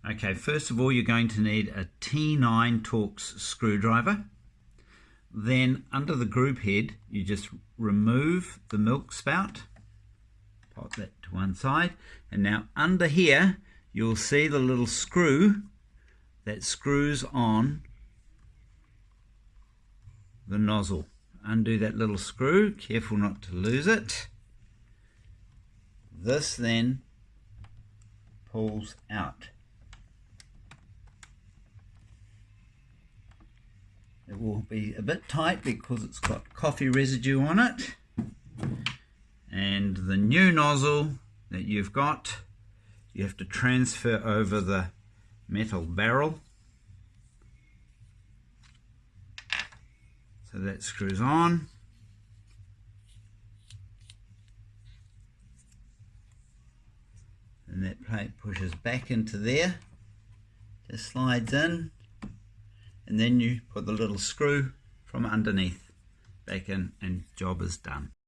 Okay, first of all you're going to need a T9 Torx screwdriver. Then under the group head you just remove the milk spout, pop that to one side, and now under here you'll see the little screw that screws on the nozzle. Undo that little screw, careful not to lose it. This then pulls out. It will be a bit tight because it's got coffee residue on it. And the new nozzle that you've got, you have to transfer over the metal barrel. So that screws on. And that plate pushes back into there, just slides in, and then you put the little screw from underneath back in and job is done.